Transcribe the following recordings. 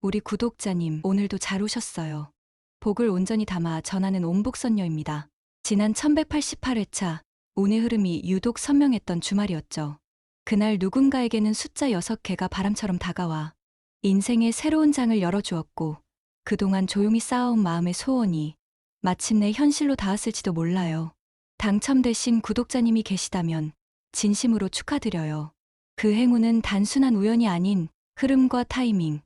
우리 구독자님, 오늘도 잘 오셨어요. 복을 온전히 담아 전하는 옴복선녀입니다. 지난 1188회차, 운의 흐름이 유독 선명했던 주말이었죠. 그날 누군가에게는 숫자 6개가 바람처럼 다가와 인생의 새로운 장을 열어주었고, 그동안 조용히 쌓아온 마음의 소원이 마침내 현실로 닿았을지도 몰라요. 당첨되신 구독자님이 계시다면 진심으로 축하드려요. 그 행운은 단순한 우연이 아닌 흐름과 타이밍,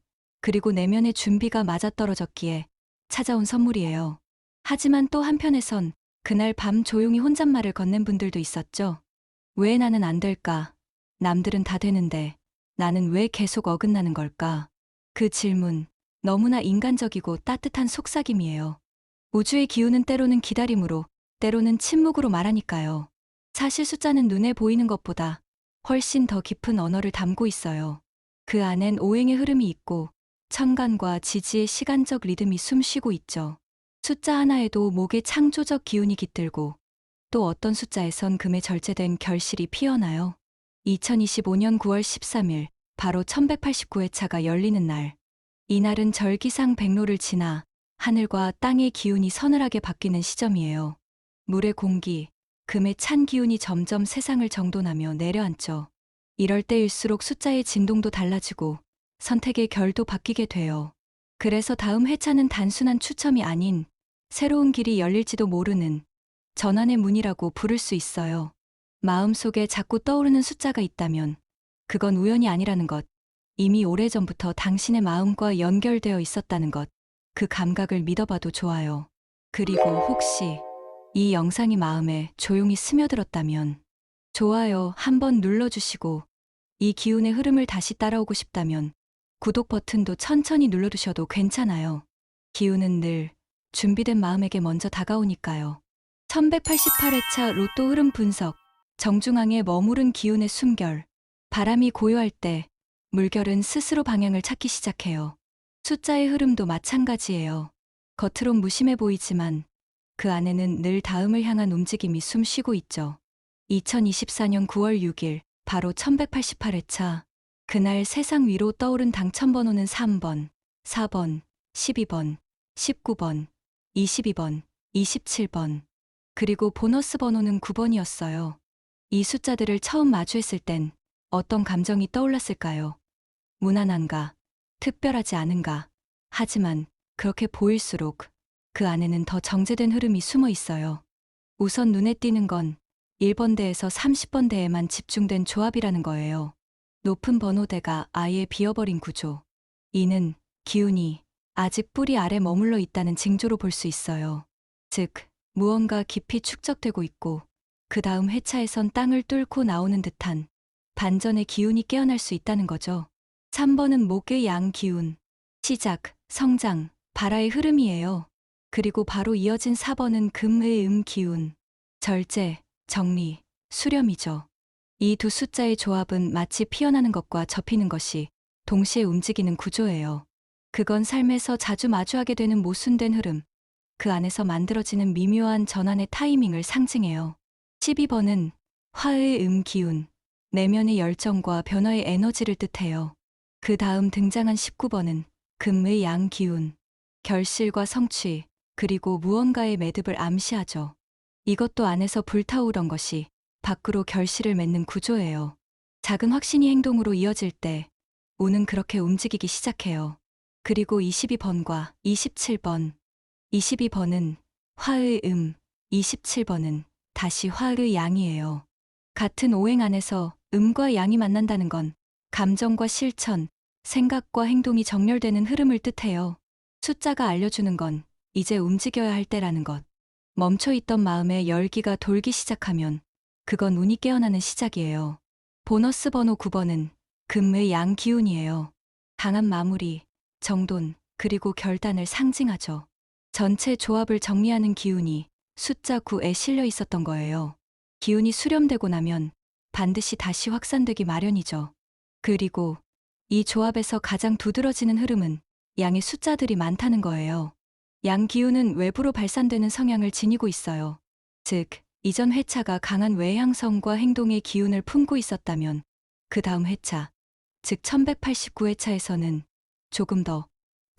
그리고 내면의 준비가 맞아떨어졌기에 찾아온 선물이에요. 하지만 또 한편에선 그날 밤 조용히 혼잣말을 건넨 분들도 있었죠. 왜 나는 안 될까? 남들은 다 되는데 나는 왜 계속 어긋나는 걸까? 그 질문, 너무나 인간적이고 따뜻한 속삭임이에요. 우주의 기운은 때로는 기다림으로, 때로는 침묵으로 말하니까요. 사실 숫자는 눈에 보이는 것보다 훨씬 더 깊은 언어를 담고 있어요. 그 안엔 오행의 흐름이 있고 천간과 지지의 시간적 리듬이 숨쉬고 있죠. 숫자 하나에도 목의 창조적 기운이 깃들고, 또 어떤 숫자에선 금에 절제된 결실이 피어나요. 2025년 9월 13일, 바로 1189회차가 열리는 날. 이날은 절기상 백로를 지나 하늘과 땅의 기운이 서늘하게 바뀌는 시점이에요. 물의 공기, 금의 찬 기운이 점점 세상을 정돈하며 내려앉죠. 이럴 때일수록 숫자의 진동도 달라지고 선택의 결도 바뀌게 돼요. 그래서 다음 회차는 단순한 추첨이 아닌 새로운 길이 열릴지도 모르는 전환의 문이라고 부를 수 있어요. 마음속에 자꾸 떠오르는 숫자가 있다면 그건 우연이 아니라는 것, 이미 오래전부터 당신의 마음과 연결되어 있었다는 것, 그 감각을 믿어봐도 좋아요. 그리고 혹시 이 영상이 마음에 조용히 스며들었다면 좋아요 한번 눌러주시고, 이 기운의 흐름을 다시 따라오고 싶다면 구독 버튼도 천천히 눌러두셔도 괜찮아요. 기운은 늘 준비된 마음에게 먼저 다가오니까요. 1188회차 로또 흐름 분석. 정중앙에 머무른 기운의 숨결. 바람이 고요할 때 물결은 스스로 방향을 찾기 시작해요. 숫자의 흐름도 마찬가지예요. 겉으론 무심해 보이지만 그 안에는 늘 다음을 향한 움직임이 숨쉬고 있죠. 2024년 9월 6일, 바로 1188회차. 그날 세상 위로 떠오른 당첨번호는 3번, 4번, 12번, 19번, 22번, 27번, 그리고 보너스 번호는 9번이었어요. 이 숫자들을 처음 마주했을 땐 어떤 감정이 떠올랐을까요? 무난한가? 특별하지 않은가? 하지만 그렇게 보일수록 그 안에는 더 정제된 흐름이 숨어 있어요. 우선 눈에 띄는 건 1번대에서 30번대에만 집중된 조합이라는 거예요. 높은 번호대가 아예 비어버린 구조. 이는 기운이 아직 뿌리 아래 머물러 있다는 징조로 볼 수 있어요. 즉, 무언가 깊이 축적되고 있고 그 다음 회차에선 땅을 뚫고 나오는 듯한 반전의 기운이 깨어날 수 있다는 거죠. 3번은 목의 양 기운, 시작, 성장, 발화의 흐름이에요. 그리고 바로 이어진 4번은 금의 기운, 절제, 정리, 수렴이죠. 이 두 숫자의 조합은 마치 피어나는 것과 접히는 것이 동시에 움직이는 구조예요. 그건 삶에서 자주 마주하게 되는 모순된 흐름, 그 안에서 만들어지는 미묘한 전환의 타이밍을 상징해요. 12번은 화의 기운, 내면의 열정과 변화의 에너지를 뜻해요. 그 다음 등장한 19번은 금의 양 기운, 결실과 성취, 그리고 무언가의 매듭을 암시하죠. 이것도 안에서 불타오르던 것이 밖으로 결실을 맺는 구조예요. 작은 확신이 행동으로 이어질 때 운은 그렇게 움직이기 시작해요. 그리고 22번과 27번. 22번은 화의 27번은 다시 화의 양이에요. 같은 오행 안에서 음과 양이 만난다는 건 감정과 실천, 생각과 행동이 정렬되는 흐름을 뜻해요. 숫자가 알려주는 건 이제 움직여야 할 때라는 것. 멈춰있던 마음에 열기가 돌기 시작하면 그건 운이 깨어나는 시작이에요. 보너스 번호 9번은 금의 양 기운이에요. 강한 마무리, 정돈, 그리고 결단을 상징하죠. 전체 조합을 정리하는 기운이 숫자 9에 실려 있었던 거예요. 기운이 수렴되고 나면 반드시 다시 확산되기 마련이죠. 그리고 이 조합에서 가장 두드러지는 흐름은 양의 숫자들이 많다는 거예요. 양 기운은 외부로 발산되는 성향을 지니고 있어요. 즉, 이전 회차가 강한 외향성과 행동의 기운을 품고 있었다면 그 다음 회차, 즉 1189회차에서는 조금 더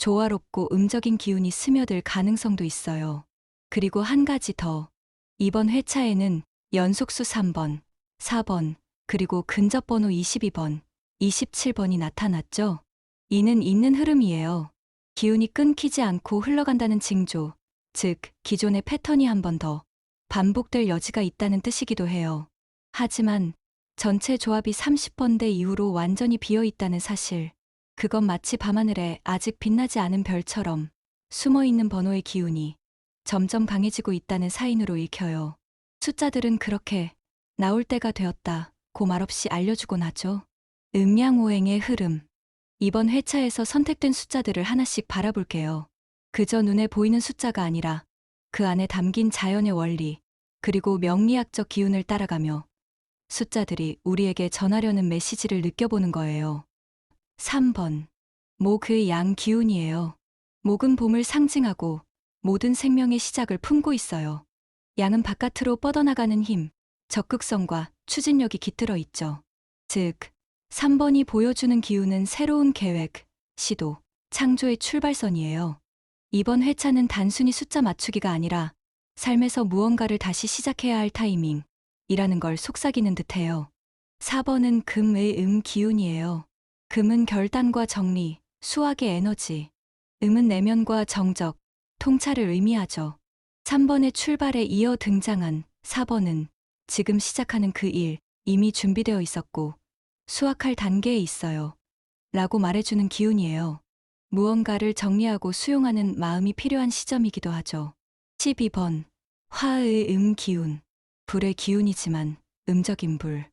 조화롭고 음적인 기운이 스며들 가능성도 있어요. 그리고 한 가지 더. 이번 회차에는 연속수 3번, 4번, 그리고 근접 번호 22번, 27번이 나타났죠. 이는 있는 흐름이에요. 기운이 끊기지 않고 흘러간다는 징조, 즉 기존의 패턴이 한 번 더 반복될 여지가 있다는 뜻이기도 해요. 하지만 전체 조합이 30번대 이후로 완전히 비어 있다는 사실, 그건 마치 밤하늘에 아직 빛나지 않은 별처럼 숨어있는 번호의 기운이 점점 강해지고 있다는 사인으로 읽혀요. 숫자들은 그렇게 나올 때가 되었다고 말없이 알려주곤 하죠. 음양오행의 흐름. 이번 회차에서 선택된 숫자들을 하나씩 바라볼게요. 그저 눈에 보이는 숫자가 아니라 그 안에 담긴 자연의 원리, 그리고 명리학적 기운을 따라가며 숫자들이 우리에게 전하려는 메시지를 느껴보는 거예요. 3번. 목의 양 기운이에요. 목은 봄을 상징하고 모든 생명의 시작을 품고 있어요. 양은 바깥으로 뻗어나가는 힘, 적극성과 추진력이 깃들어 있죠. 즉, 3번이 보여주는 기운은 새로운 계획, 시도, 창조의 출발선이에요. 이번 회차는 단순히 숫자 맞추기가 아니라 삶에서 무언가를 다시 시작해야 할 타이밍이라는 걸 속삭이는 듯해요. 4번은 금의 기운이에요. 금은 결단과 정리, 수학의 에너지, 음은 내면과 정적, 통찰을 의미하죠. 3번의 출발에 이어 등장한 4번은 지금 시작하는 그 일, 이미 준비되어 있었고 수확할 단계에 있어요. 라고 말해주는 기운이에요. 무언가를 정리하고 수용하는 마음이 필요한 시점이기도 하죠. 12번. 화의 기운. 불의 기운이지만 음적인 불.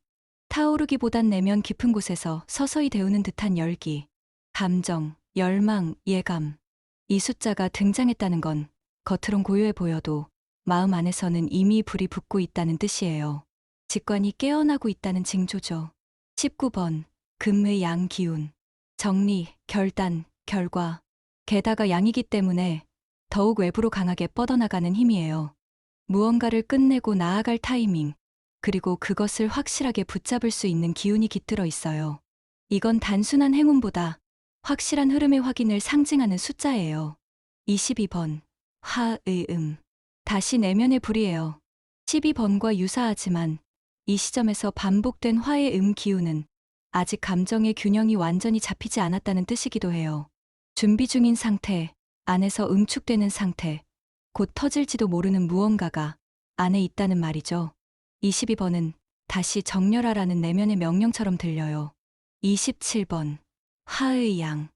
타오르기보단 내면 깊은 곳에서 서서히 데우는 듯한 열기, 감정, 열망, 예감. 이 숫자가 등장했다는 건 겉으론 고요해 보여도 마음 안에서는 이미 불이 붙고 있다는 뜻이에요. 직관이 깨어나고 있다는 징조죠. 19번. 금의 양 기운. 정리, 결단, 결과. 게다가 양이기 때문에 더욱 외부로 강하게 뻗어나가는 힘이에요. 무언가를 끝내고 나아갈 타이밍, 그리고 그것을 확실하게 붙잡을 수 있는 기운이 깃들어 있어요. 이건 단순한 행운보다 확실한 흐름의 확인을 상징하는 숫자예요. 22번. 화의 다시 내면의 불이에요. 12번과 유사하지만 이 시점에서 반복된 화의 기운은 아직 감정의 균형이 완전히 잡히지 않았다는 뜻이기도 해요. 준비 중인 상태, 안에서 응축되는 상태, 곧 터질지도 모르는 무언가가 안에 있다는 말이죠. 22번은 다시 정렬하라는 내면의 명령처럼 들려요. 27번. 화의 양.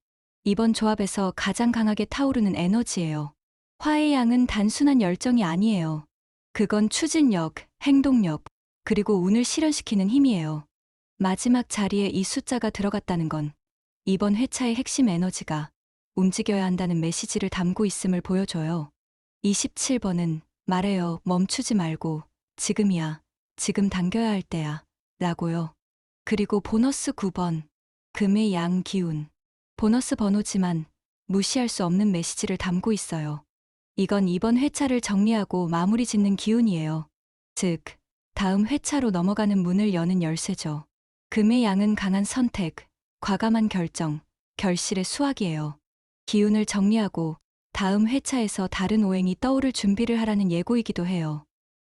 이번 조합에서 가장 강하게 타오르는 에너지예요. 화의 양은 단순한 열정이 아니에요. 그건 추진력, 행동력, 그리고 운을 실현시키는 힘이에요. 마지막 자리에 이 숫자가 들어갔다는 건 이번 회차의 핵심 에너지가 움직여야 한다는 메시지를 담고 있음을 보여줘요. 27번은 말해요. 멈추지 말고 지금이야. 지금 당겨야 할 때야. 라고요. 그리고 보너스 9번. 금의 양 기운. 보너스 번호지만 무시할 수 없는 메시지를 담고 있어요. 이건 이번 회차를 정리하고 마무리 짓는 기운이에요. 즉, 다음 회차로 넘어가는 문을 여는 열쇠죠. 금의 양은 강한 선택, 과감한 결정, 결실의 수확이에요. 기운을 정리하고 다음 회차에서 다른 오행이 떠오를 준비를 하라는 예고이기도 해요.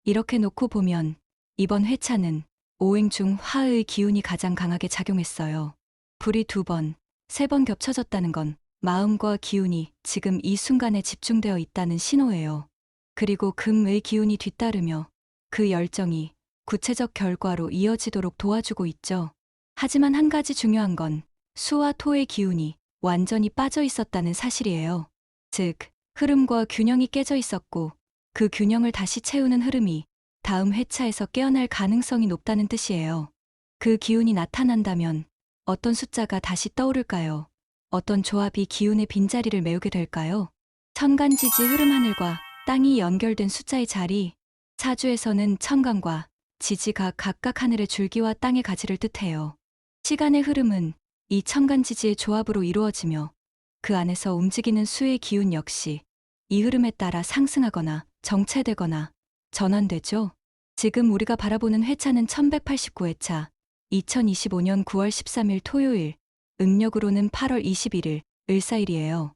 이렇게 놓고 보면 이번 회차는 오행 중 화의 기운이 가장 강하게 작용했어요. 불이 2번, 3번 겹쳐졌다는 건 마음과 기운이 지금 이 순간에 집중되어 있다는 신호예요. 그리고 금의 기운이 뒤따르며 그 열정이 구체적 결과로 이어지도록 도와주고 있죠. 하지만 한 가지 중요한 건 수와 토의 기운이 완전히 빠져 있었다는 사실이에요. 즉, 흐름과 균형이 깨져 있었고 그 균형을 다시 채우는 흐름이 다음 회차에서 깨어날 가능성이 높다는 뜻이에요. 그 기운이 나타난다면 어떤 숫자가 다시 떠오를까요? 어떤 조합이 기운의 빈자리를 메우게 될까요? 천간지지 흐름 하늘과 땅이 연결된 숫자의 자리. 사주에서는 천간과 지지가 각각 하늘의 줄기와 땅의 가지를 뜻해요. 시간의 흐름은 이 천간지지의 조합으로 이루어지며 그 안에서 움직이는 수의 기운 역시 이 흐름에 따라 상승하거나 정체되거나 전환되죠. 지금 우리가 바라보는 회차는 1189회차, 2025년 9월 13일 토요일, 음력으로는 8월 21일, 을사일이에요.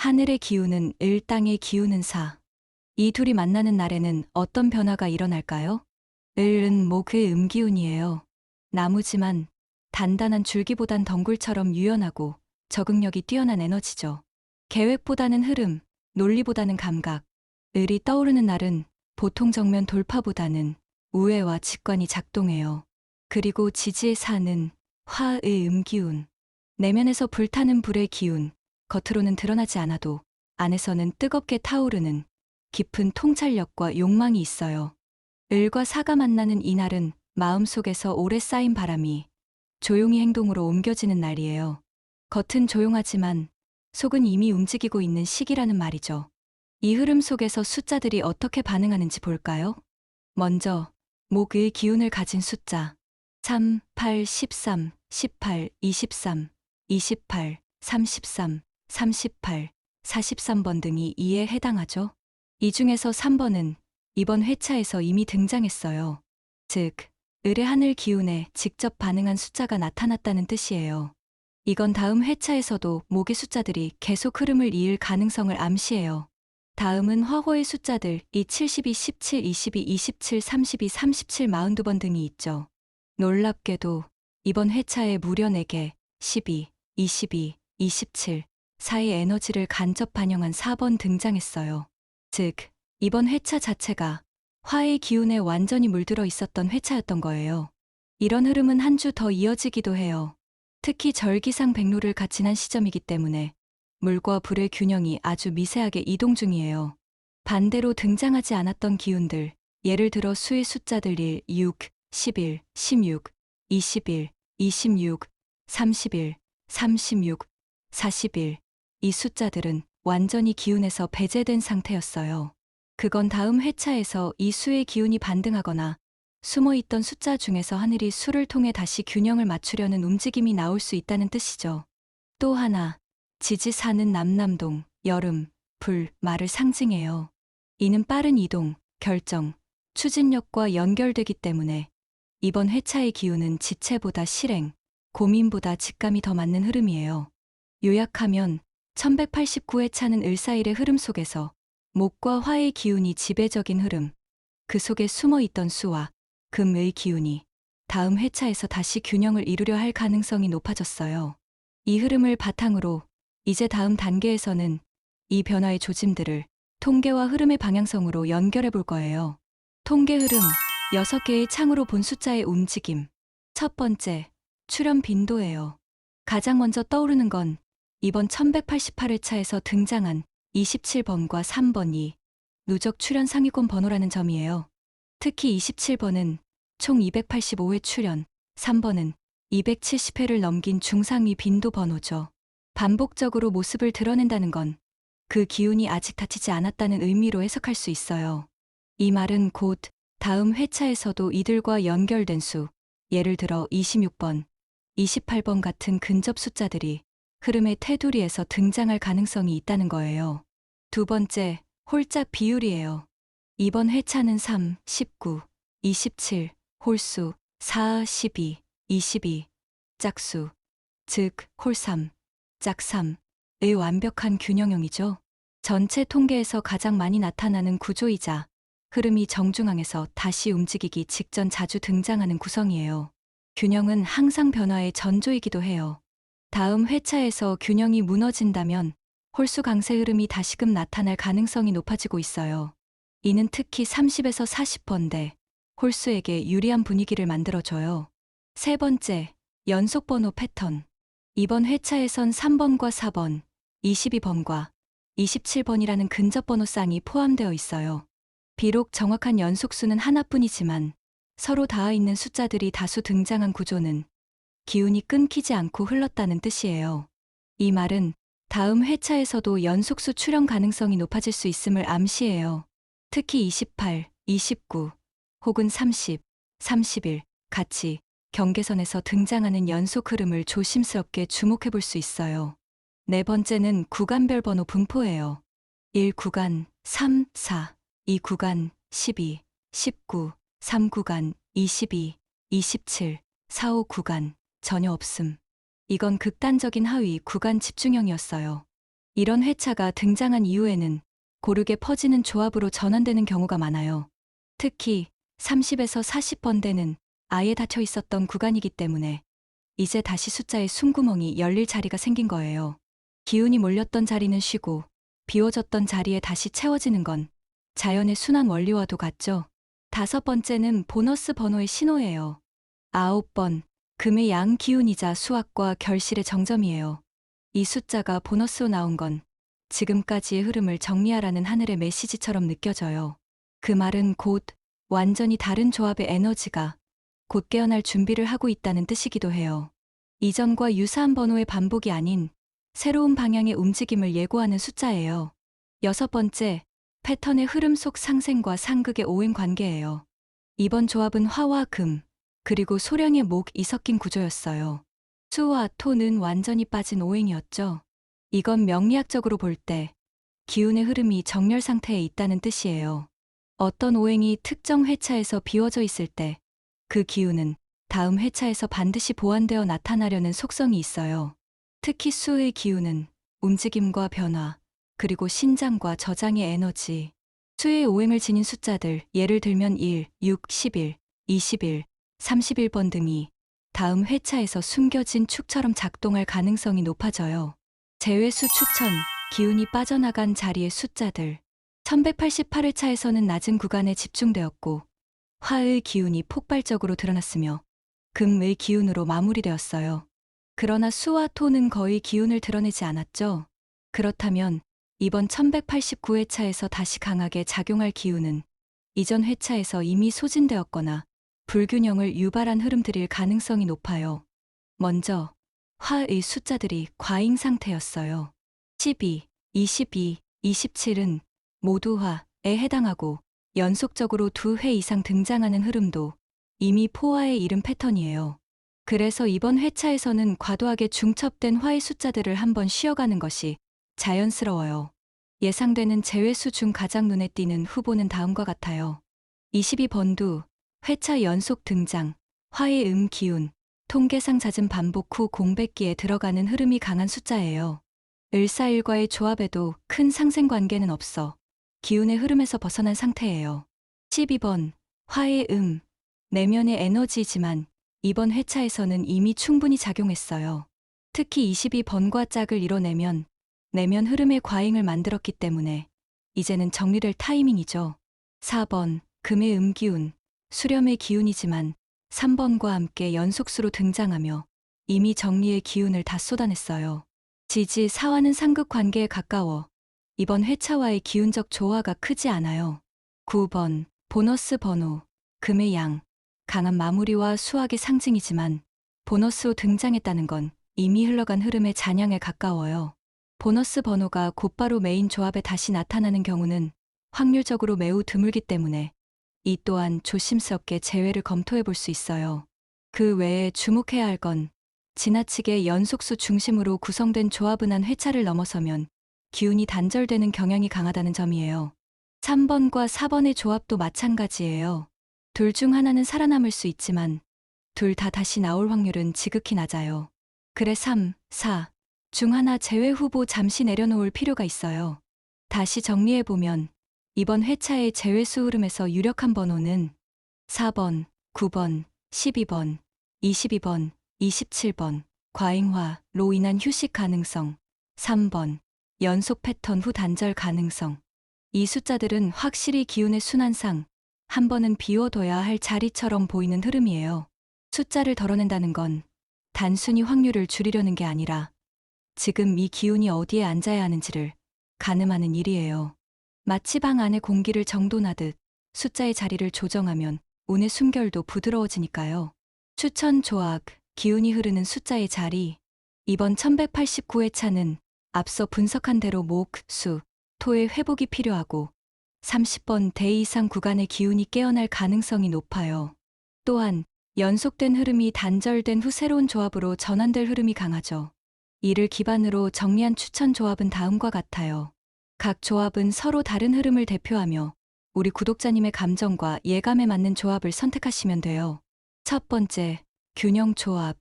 하늘의 기운은 을, 땅의 기운은 사. 이 둘이 만나는 날에는 어떤 변화가 일어날까요? 을은 목의 음기운이에요. 나무지만 단단한 줄기보단 덩굴처럼 유연하고 적응력이 뛰어난 에너지죠. 계획보다는 흐름, 논리보다는 감각. 을이 떠오르는 날은 보통 정면 돌파보다는 우회와 직관이 작동해요. 그리고 지지의 사는 화의 음기운. 내면에서 불타는 불의 기운, 겉으로는 드러나지 않아도 안에서는 뜨겁게 타오르는 깊은 통찰력과 욕망이 있어요. 을과 사가 만나는 이날은 마음속에서 오래 쌓인 바람이 조용히 행동으로 옮겨지는 날이에요. 겉은 조용하지만 속은 이미 움직이고 있는 시기라는 말이죠. 이 흐름 속에서 숫자들이 어떻게 반응하는지 볼까요? 먼저 목의 기운을 가진 숫자 3, 8, 13, 18, 23, 28, 33, 38, 43번 등이 이에 해당하죠. 이 중에서 3번은 이번 회차에서 이미 등장했어요. 즉, 을의 하늘 기운에 직접 반응한 숫자가 나타났다는 뜻이에요. 이건 다음 회차에서도 목의 숫자들이 계속 흐름을 이을 가능성을 암시해요. 다음은 화호의 숫자들 이 72, 17, 22, 27, 32, 37, 42번 등이 있죠. 놀랍게도 이번 회차에 무려 4개, 12, 22, 27, 사이 에너지를 간접 반영한 4번 등장했어요. 즉, 이번 회차 자체가 화의 기운에 완전히 물들어 있었던 회차였던 거예요. 이런 흐름은 한 주 더 이어지기도 해요. 특히 절기상 백로를 갓 지난 시점이기 때문에 물과 불의 균형이 아주 미세하게 이동 중이에요. 반대로 등장하지 않았던 기운들, 예를 들어 수의 숫자들 1, 6, 11, 16, 21, 26, 31, 36, 41, 이 숫자들은 완전히 기운에서 배제된 상태였어요. 그건 다음 회차에서 이 수의 기운이 반등하거나 숨어있던 숫자 중에서 하늘이 수를 통해 다시 균형을 맞추려는 움직임이 나올 수 있다는 뜻이죠. 또 하나, 지지사는 남남동, 여름, 불, 말을 상징해요. 이는 빠른 이동, 결정, 추진력과 연결되기 때문에 이번 회차의 기운은 지체보다 실행, 고민보다 직감이 더 맞는 흐름이에요. 요약하면 1189회차는 을사일의 흐름 속에서 목과 화의 기운이 지배적인 흐름, 그 속에 숨어있던 수와 금의 기운이 다음 회차에서 다시 균형을 이루려 할 가능성이 높아졌어요. 이 흐름을 바탕으로 이제 다음 단계에서는 이 변화의 조짐들을 통계와 흐름의 방향성으로 연결해 볼 거예요. 통계 흐름, 6개의 창으로 본 숫자의 움직임. 첫 번째, 출현 빈도예요. 가장 먼저 떠오르는 건 이번 1188회차에서 등장한 27번과 3번이 누적 출현 상위권 번호라는 점이에요. 특히 27번은 총 285회 출현, 3번은 270회를 넘긴 중상위 빈도 번호죠. 반복적으로 모습을 드러낸다는 건 그 기운이 아직 닫히지 않았다는 의미로 해석할 수 있어요. 이 말은 곧 다음 회차에서도 이들과 연결된 수, 예를 들어 26번, 28번 같은 근접 숫자들이 흐름의 테두리에서 등장할 가능성이 있다는 거예요. 두 번째, 홀짝 비율이에요. 이번 회차는 3, 19, 27, 홀수, 4, 12, 22, 짝수, 즉 홀3, 짝3의 완벽한 균형형이죠. 전체 통계에서 가장 많이 나타나는 구조이자 흐름이 정중앙에서 다시 움직이기 직전 자주 등장하는 구성이에요. 균형은 항상 변화의 전조이기도 해요. 다음 회차에서 균형이 무너진다면 홀수 강세 흐름이 다시금 나타날 가능성이 높아지고 있어요. 이는 특히 30에서 40번대 홀수에게 유리한 분위기를 만들어줘요. 세 번째, 연속번호 패턴. 이번 회차에선 3번과 4번, 22번과 27번이라는 근접번호 쌍이 포함되어 있어요. 비록 정확한 연속수는 하나뿐이지만 서로 닿아 있는 숫자들이 다수 등장한 구조는 기운이 끊기지 않고 흘렀다는 뜻이에요. 이 말은 다음 회차에서도 연속수 출현 가능성이 높아질 수 있음을 암시해요. 특히 28, 29, 혹은 30, 31 같이 경계선에서 등장하는 연속 흐름을 조심스럽게 주목해 볼 수 있어요. 네 번째는 구간별 번호 분포예요. 1 구간, 3, 4, 2 구간, 12, 19, 3 구간, 22, 27, 4, 5 구간, 전혀 없음. 이건 극단적인 하위 구간 집중형이었어요. 이런 회차가 등장한 이후에는 고르게 퍼지는 조합으로 전환되는 경우가 많아요. 특히 30에서 40번대는 아예 닫혀 있었던 구간이기 때문에 이제 다시 숫자의 숨구멍이 열릴 자리가 생긴 거예요. 기운이 몰렸던 자리는 쉬고 비워졌던 자리에 다시 채워지는 건 자연의 순환 원리와도 같죠. 5번째는 보너스 번호의 신호예요. 9번, 금의 양 기운이자 수학과 결실의 정점이에요. 이 숫자가 보너스로 나온 건 지금까지의 흐름을 정리하라는 하늘의 메시지처럼 느껴져요. 그 말은 곧 완전히 다른 조합의 에너지가 곧 깨어날 준비를 하고 있다는 뜻이기도 해요. 이전과 유사한 번호의 반복이 아닌 새로운 방향의 움직임을 예고하는 숫자예요. 6번째, 패턴의 흐름 속 상생과 상극의 오행 관계예요. 이번 조합은 화와 금, 그리고 소량의 목이 섞인 구조였어요. 수와 토는 완전히 빠진 오행이었죠. 이건 명리학적으로 볼 때 기운의 흐름이 정렬 상태에 있다는 뜻이에요. 어떤 오행이 특정 회차에서 비워져 있을 때 그 기운은 다음 회차에서 반드시 보완되어 나타나려는 속성이 있어요. 특히 수의 기운은 움직임과 변화, 그리고 신장과 저장의 에너지, 수의 오행을 지닌 숫자들, 예를 들면 1, 6, 11, 21, 31번 등이 다음 회차에서 숨겨진 축처럼 작동할 가능성이 높아져요. 제외수 추천, 기운이 빠져나간 자리의 숫자들. 1188회차에서는 낮은 구간에 집중되었고 화의 기운이 폭발적으로 드러났으며 금의 기운으로 마무리되었어요. 그러나 수와 토는 거의 기운을 드러내지 않았죠. 그렇다면 이번 1189회차에서 다시 강하게 작용할 기운은 이전 회차에서 이미 소진되었거나 불균형을 유발한 흐름들일 가능성이 높아요. 먼저 화의 숫자들이 과잉 상태였어요. 12, 22, 27은 모두 화에 해당하고 연속적으로 2회 이상 등장하는 흐름도 이미 포화에 이른 패턴이에요. 그래서 이번 회차에서는 과도하게 중첩된 화의 숫자들을 한번 쉬어가는 것이 자연스러워요. 예상되는 제외수 중 가장 눈에 띄는 후보는 다음과 같아요. 22번두, 회차 연속 등장, 화의 기운, 통계상 잦은 반복 후 공백기에 들어가는 흐름이 강한 숫자예요. 을사일과의 조합에도 큰 상생 관계는 없어 기운의 흐름에서 벗어난 상태예요. 12번, 화의 내면의 에너지이지만 이번 회차에서는 이미 충분히 작용했어요. 특히 22번과 짝을 이뤄내면 내면 흐름의 과잉을 만들었기 때문에 이제는 정리될 타이밍이죠. 4번, 금의 기운, 수렴의 기운이지만 3번과 함께 연속수로 등장하며 이미 정리의 기운을 다 쏟아냈어요. 지지 사화는 상극 관계에 가까워 이번 회차와의 기운적 조화가 크지 않아요. 9번, 보너스 번호, 금의 양, 강한 마무리와 수학의 상징이지만 보너스로 등장했다는 건 이미 흘러간 흐름의 잔향에 가까워요. 보너스 번호가 곧바로 메인 조합에 다시 나타나는 경우는 확률적으로 매우 드물기 때문에 이 또한 조심스럽게 제외를 검토해 볼 수 있어요. 그 외에 주목해야 할 건 지나치게 연속수 중심으로 구성된 조합은 한 회차를 넘어서면 기운이 단절되는 경향이 강하다는 점이에요. 3번과 4번의 조합도 마찬가지예요. 둘 중 하나는 살아남을 수 있지만 둘 다 다시 나올 확률은 지극히 낮아요. 그래 3, 4 중 하나 제외 후보 잠시 내려놓을 필요가 있어요. 다시 정리해보면 이번 회차의 제외수 흐름에서 유력한 번호는 4번, 9번, 12번, 22번, 27번, 과잉화로 인한 휴식 가능성, 3번, 연속 패턴 후 단절 가능성. 이 숫자들은 확실히 기운의 순환상 한 번은 비워둬야 할 자리처럼 보이는 흐름이에요. 숫자를 덜어낸다는 건 단순히 확률을 줄이려는 게 아니라 지금 이 기운이 어디에 앉아야 하는지를 가늠하는 일이에요. 마치 방 안에 공기를 정돈하듯 숫자의 자리를 조정하면 운의 숨결도 부드러워지니까요. 추천 조합, 기운이 흐르는 숫자의 자리. 이번 1189회차는 앞서 분석한 대로 목, 수, 토의 회복이 필요하고 30번 대 이상 구간의 기운이 깨어날 가능성이 높아요. 또한 연속된 흐름이 단절된 후 새로운 조합으로 전환될 흐름이 강하죠. 이를 기반으로 정리한 추천 조합은 다음과 같아요. 각 조합은 서로 다른 흐름을 대표하며 우리 구독자님의 감정과 예감에 맞는 조합을 선택하시면 돼요. 첫 번째, 균형 조합,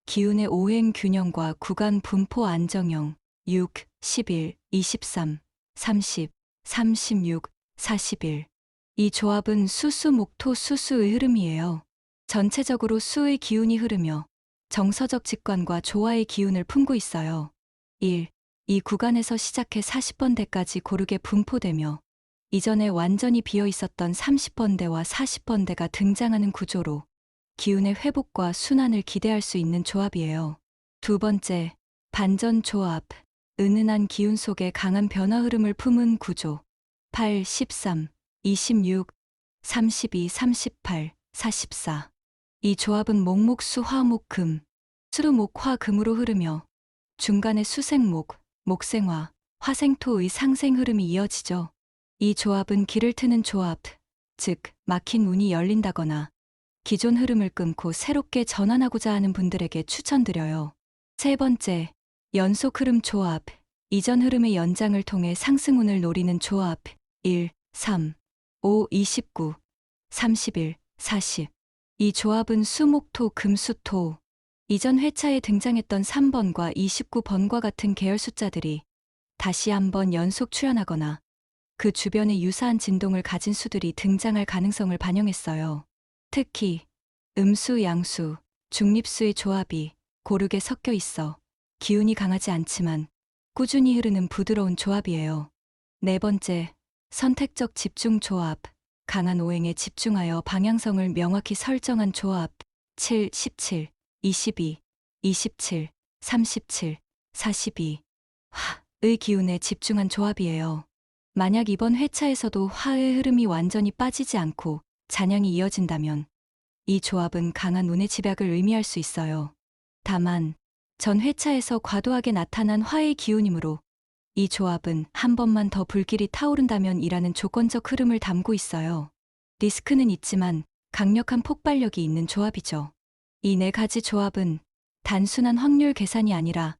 기운의 오행 균형과 구간 분포 안정형. 6, 11, 23, 30, 36, 41. 이 조합은 수수 목토 수수의 흐름이에요. 전체적으로 수의 기운이 흐르며 정서적 직관과 조화의 기운을 품고 있어요. 1. 이 구간에서 시작해 40번대까지 고르게 분포되며 이전에 완전히 비어 있었던 30번대와 40번대가 등장하는 구조로 기운의 회복과 순환을 기대할 수 있는 조합이에요. 두 번째, 반전 조합. 은은한 기운 속에 강한 변화 흐름을 품은 구조. 8, 13, 26, 32, 38, 44. 이 조합은 목목수 화목금, 수루목화금으로 흐르며 중간에 수생목, 목생화, 화생토의 상생 흐름이 이어지죠. 이 조합은 길을 트는 조합, 즉 막힌 문이 열린다거나 기존 흐름을 끊고 새롭게 전환하고자 하는 분들에게 추천드려요. 세 번째, 연속 흐름 조합. 이전 흐름의 연장을 통해 상승운을 노리는 조합. 1, 3, 5, 29, 31, 40. 이 조합은 수목토 금수토. 이전 회차에 등장했던 3번과 29번과 같은 계열 숫자들이 다시 한번 연속 출현하거나 그 주변에 유사한 진동을 가진 수들이 등장할 가능성을 반영했어요. 특히 음수, 양수, 중립수의 조합이 고르게 섞여 있어 기운이 강하지 않지만 꾸준히 흐르는 부드러운 조합이에요. 네 번째, 선택적 집중 조합. 강한 오행에 집중하여 방향성을 명확히 설정한 조합. 7, 17, 22, 27, 37, 42. 화의 기운에 집중한 조합이에요. 만약 이번 회차에서도 화의 흐름이 완전히 빠지지 않고 잔향이 이어진다면 이 조합은 강한 운의 집약을 의미할 수 있어요. 다만 전 회차에서 과도하게 나타난 화의 기운이므로 이 조합은 한 번만 더 불길이 타오른다면 이라는 조건적 흐름을 담고 있어요. 리스크는 있지만 강력한 폭발력이 있는 조합이죠. 이 네 가지 조합은 단순한 확률 계산이 아니라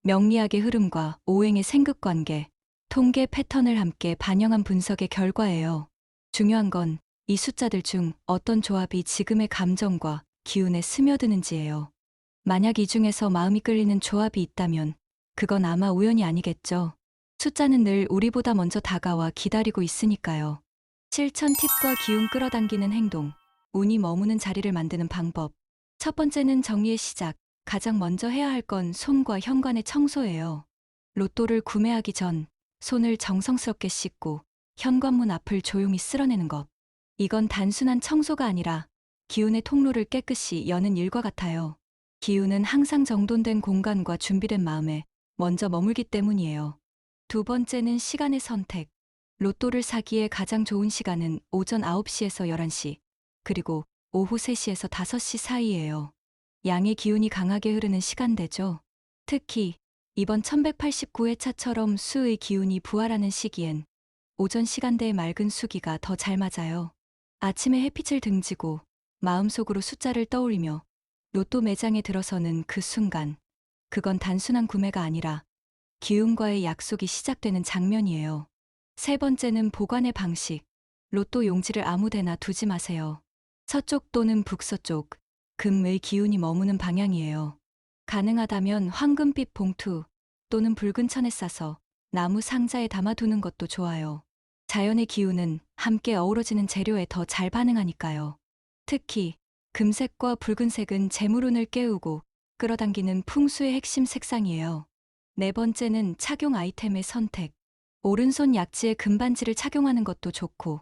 명리학의 흐름과 오행의 생극관계, 통계 패턴을 함께 반영한 분석의 결과예요. 중요한 건 이 숫자들 중 어떤 조합이 지금의 감정과 기운에 스며드는지예요. 만약 이 중에서 마음이 끌리는 조합이 있다면 그건 아마 우연이 아니겠죠. 숫자는 늘 우리보다 먼저 다가와 기다리고 있으니까요. 실천 팁과 기운 끌어당기는 행동, 운이 머무는 자리를 만드는 방법. 첫 번째는 정리의 시작. 가장 먼저 해야 할 건 손과 현관의 청소예요. 로또를 구매하기 전 손을 정성스럽게 씻고 현관문 앞을 조용히 쓸어내는 것. 이건 단순한 청소가 아니라 기운의 통로를 깨끗이 여는 일과 같아요. 기운은 항상 정돈된 공간과 준비된 마음에 먼저 머물기 때문이에요. 두 번째는 시간의 선택. 로또를 사기에 가장 좋은 시간은 오전 9시에서 11시, 그리고 오후 3시에서 5시 사이예요. 양의 기운이 강하게 흐르는 시간대죠. 특히 이번 1189회차처럼 수의 기운이 부활하는 시기엔 오전 시간대의 맑은 수기가 더 잘 맞아요. 아침에 햇빛을 등지고 마음속으로 숫자를 떠올리며 로또 매장에 들어서는 그 순간, 그건 단순한 구매가 아니라 기운과의 약속이 시작되는 장면이에요. 세 번째는 보관의 방식. 로또 용지를 아무데나 두지 마세요. 서쪽 또는 북서쪽, 금의 기운이 머무는 방향이에요. 가능하다면 황금빛 봉투 또는 붉은 천에 싸서 나무 상자에 담아두는 것도 좋아요. 자연의 기운은 함께 어우러지는 재료에 더 잘 반응하니까요. 특히 금색과 붉은색은 재물운을 깨우고 끌어당기는 풍수의 핵심 색상이에요. 네 번째는 착용 아이템의 선택. 오른손 약지에 금반지를 착용하는 것도 좋고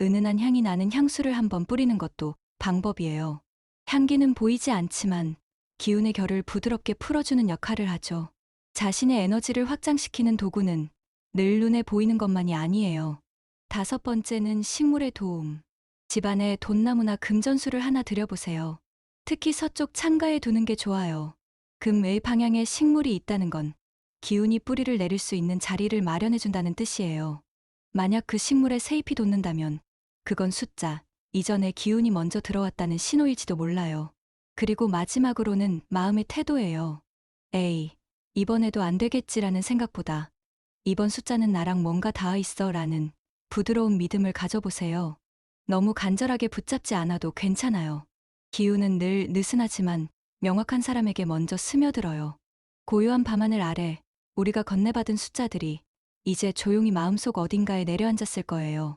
은은한 향이 나는 향수를 한번 뿌리는 것도 방법이에요. 향기는 보이지 않지만 기운의 결을 부드럽게 풀어주는 역할을 하죠. 자신의 에너지를 확장시키는 도구는 늘 눈에 보이는 것만이 아니에요. 다섯 번째는 식물의 도움. 집안에 돈나무나 금전수를 하나 들여보세요. 특히 서쪽 창가에 두는 게 좋아요. 금의 방향에 식물이 있다는 건 기운이 뿌리를 내릴 수 있는 자리를 마련해준다는 뜻이에요. 만약 그 식물에 세잎이 돋는다면 그건 숫자, 이전에 기운이 먼저 들어왔다는 신호일지도 몰라요. 그리고 마지막으로는 마음의 태도예요. 에이, 이번에도 안 되겠지라는 생각보다 이번 숫자는 나랑 뭔가 닿아 있어 라는 부드러운 믿음을 가져보세요. 너무 간절하게 붙잡지 않아도 괜찮아요. 기운은 늘 느슨하지만 명확한 사람에게 먼저 스며들어요. 고요한 밤하늘 아래 우리가 건네받은 숫자들이 이제 조용히 마음속 어딘가에 내려앉았을 거예요.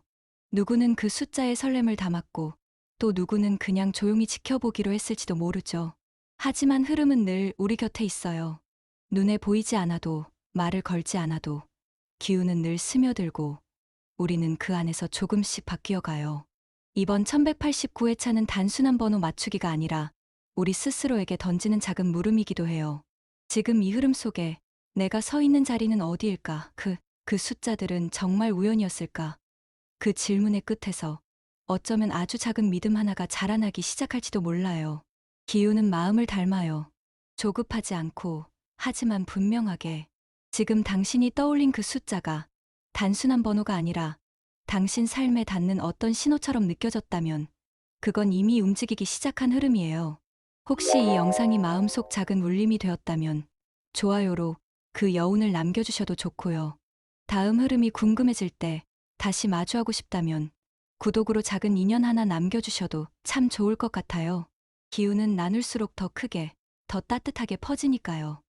누구는 그 숫자의 설렘을 담았고 또 누구는 그냥 조용히 지켜보기로 했을지도 모르죠. 하지만 흐름은 늘 우리 곁에 있어요. 눈에 보이지 않아도, 말을 걸지 않아도 기운은 늘 스며들고 우리는 그 안에서 조금씩 바뀌어 가요. 이번 1189회차는 단순한 번호 맞추기가 아니라 우리 스스로에게 던지는 작은 물음이기도 해요. 지금 이 흐름 속에 내가 서 있는 자리는 어디일까? 그 숫자들은 정말 우연이었을까? 그 질문의 끝에서 어쩌면 아주 작은 믿음 하나가 자라나기 시작할지도 몰라요. 기운은 마음을 닮아요. 조급하지 않고, 하지만 분명하게. 지금 당신이 떠올린 그 숫자가 단순한 번호가 아니라 당신 삶에 닿는 어떤 신호처럼 느껴졌다면 그건 이미 움직이기 시작한 흐름이에요. 혹시 이 영상이 마음속 작은 울림이 되었다면 좋아요로 그 여운을 남겨주셔도 좋고요. 다음 흐름이 궁금해질 때 다시 마주하고 싶다면 구독으로 작은 인연 하나 남겨주셔도 참 좋을 것 같아요. 기운은 나눌수록 더 크게, 더 따뜻하게 퍼지니까요.